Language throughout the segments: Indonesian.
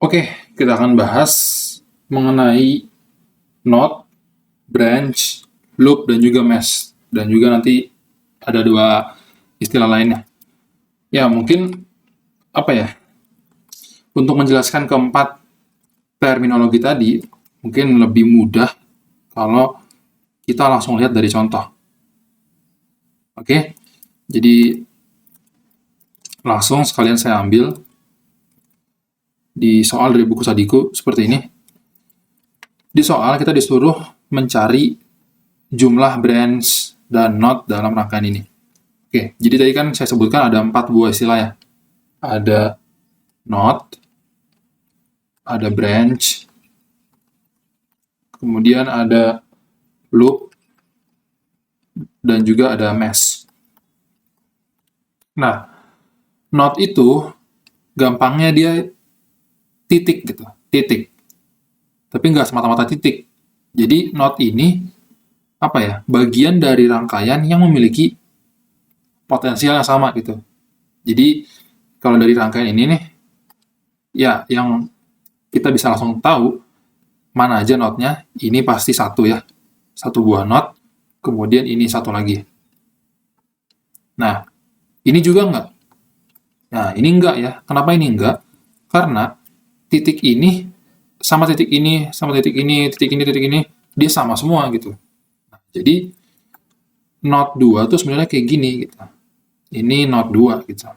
Oke, kita akan bahas mengenai node, branch, loop, dan juga mesh. Dan juga nanti ada dua istilah lainnya. Ya, mungkin apa ya? Untuk menjelaskan keempat terminologi tadi, mungkin lebih mudah kalau kita langsung lihat dari contoh. Oke, jadi langsung sekalian saya ambil di soal dari buku Sadiku seperti ini. Di soal kita disuruh mencari jumlah branch dan node dalam rangkaian ini. Oke, jadi tadi kan saya sebutkan ada 4 buah istilah ya. Ada node, ada branch, kemudian ada loop, dan juga ada mesh. Nah, node itu gampangnya dia titik gitu, titik. Tapi nggak semata-mata titik. Jadi node ini apa ya? Bagian dari rangkaian yang memiliki potensial yang sama gitu. Jadi kalau dari rangkaian ini nih, ya yang kita bisa langsung tahu mana aja node-nya, ini pasti satu ya. Satu buah node, kemudian ini satu lagi. Nah, ini juga enggak. Nah, ini enggak ya. Kenapa ini enggak? Karena titik ini sama titik ini, sama titik ini, titik ini, titik ini, dia sama semua gitu. Nah, jadi node 2 tuh sebenarnya kayak gini gitu. Ini node 2 gitu.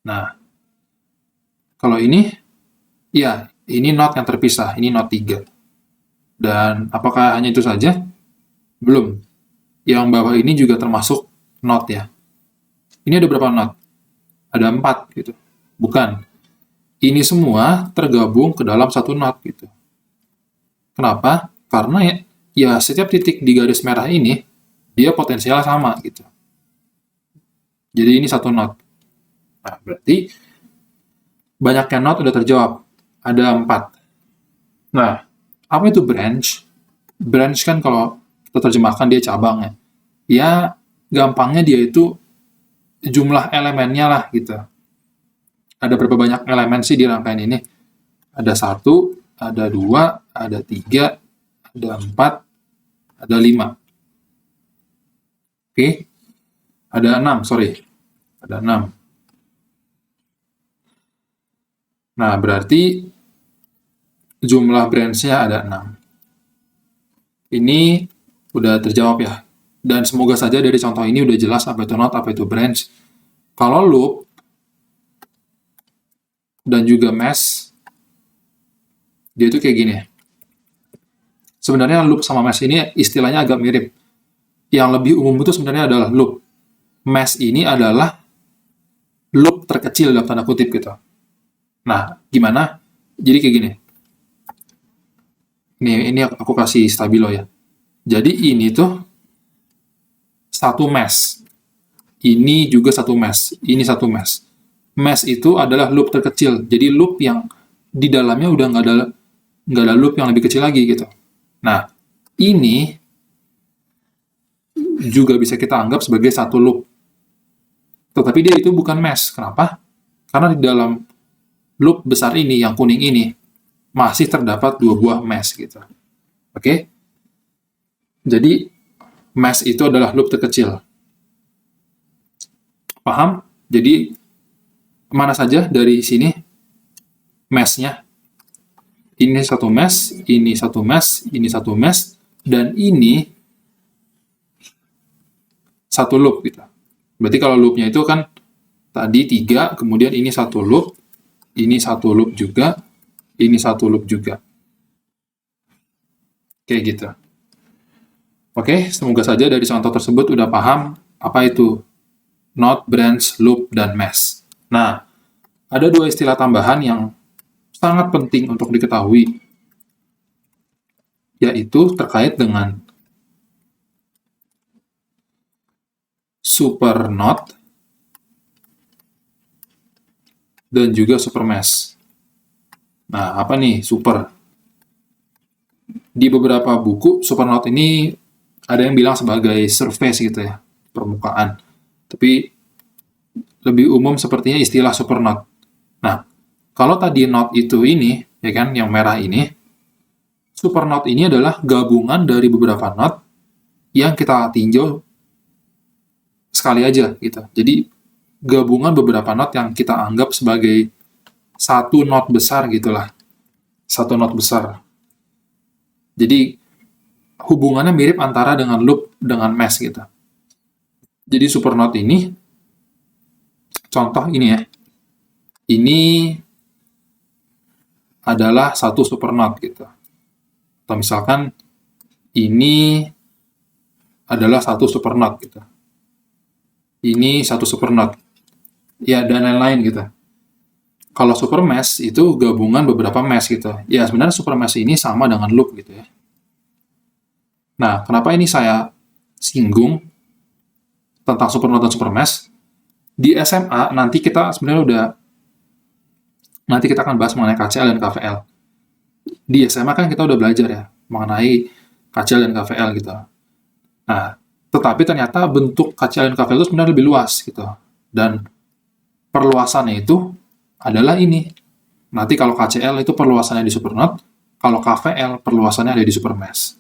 Nah, kalau ini, ya ini node yang terpisah, ini node 3. Dan apakah hanya itu saja? Belum. Yang bawah ini juga termasuk node ya. Ini ada berapa node? Ada 4 gitu. Bukan. Ini semua tergabung ke dalam satu node gitu. Kenapa? Karena ya setiap titik di garis merah ini dia potensial sama gitu. Jadi ini satu node. Nah, berarti banyaknya node udah terjawab. Ada 4. Nah, apa itu branch? Branch kan kalau kita terjemahkan dia cabang ya. Ya, gampangnya dia itu jumlah elemennya lah gitu. Ada berapa banyak elemen sih di rangkaian ini? Ada 1, ada 2, ada 3, ada 4, ada 5. Oke, ada 6, sorry. Ada 6. Nah, berarti jumlah branch-nya ada 6. Ini udah terjawab ya. Dan semoga saja dari contoh ini udah jelas apa itu node, apa itu branch. Kalau loop dan juga mesh, dia itu kayak gini. Sebenarnya loop sama mesh ini istilahnya agak mirip. Yang lebih umum itu sebenarnya adalah loop. Mesh ini adalah loop terkecil dalam tanda kutip gitu. Nah, gimana? Jadi kayak gini. Ini aku kasih stabilo ya. Jadi ini tuh satu mesh. Ini juga satu mesh. Ini satu mesh. Mesh itu adalah loop terkecil. Jadi loop yang di dalamnya udah nggak ada loop yang lebih kecil lagi gitu. Nah, ini juga bisa kita anggap sebagai satu loop. Tetapi dia itu bukan mesh. Kenapa? Karena di dalam loop besar ini, yang kuning ini, masih terdapat 2 buah mesh gitu. Oke? Jadi, mesh itu adalah loop terkecil. Paham? Jadi, mana saja dari sini mesh-nya? Ini satu mesh, ini satu mesh, ini satu mesh, dan ini satu loop gitu. Berarti kalau loop-nya itu kan tadi 3, kemudian ini satu loop, ini satu loop juga, ini satu loop juga. Kayak gitu. Oke, semoga saja dari contoh tersebut udah paham apa itu node, branch, loop, dan mesh. Nah, ada 2 istilah tambahan yang sangat penting untuk diketahui, yaitu terkait dengan super node dan juga super mesh. Nah, apa nih super? Di beberapa buku, super node ini ada yang bilang sebagai surface gitu ya, permukaan. Tapi lebih umum sepertinya istilah super node. Nah, Kalau tadi knot itu ini, ya kan, yang merah ini, super knot ini adalah gabungan dari beberapa knot yang kita tinjau sekali aja gitu. Jadi gabungan beberapa knot yang kita anggap sebagai satu knot besar gitulah. Satu knot besar. Jadi hubungannya mirip antara dengan loop dengan mesh gitu. Jadi super knot ini, contoh ini ya, ini adalah satu super knot gitu. Atau misalkan ini adalah satu super knot gitu. Ini satu super knot. Ya, dan lain-lain gitu. Kalau super mesh itu gabungan beberapa mesh gitu. Ya, sebenarnya super mesh ini sama dengan loop gitu ya. Nah, kenapa ini saya singgung tentang super knot dan super mesh? Di SMA nanti kita sebenarnya nanti kita akan bahas mengenai KCL dan KVL. Di SMA kan kita udah belajar ya mengenai KCL dan KVL gitu. Nah, tetapi ternyata bentuk KCL dan KVL itu sebenarnya lebih luas gitu. Dan perluasannya itu adalah ini. Nanti kalau KCL itu perluasannya di super knot, kalau KVL perluasannya ada di super mesh.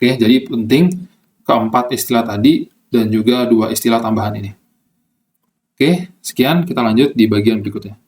Oke, jadi penting keempat istilah tadi dan juga 2 istilah tambahan ini. Oke, sekian, kita lanjut di bagian berikutnya.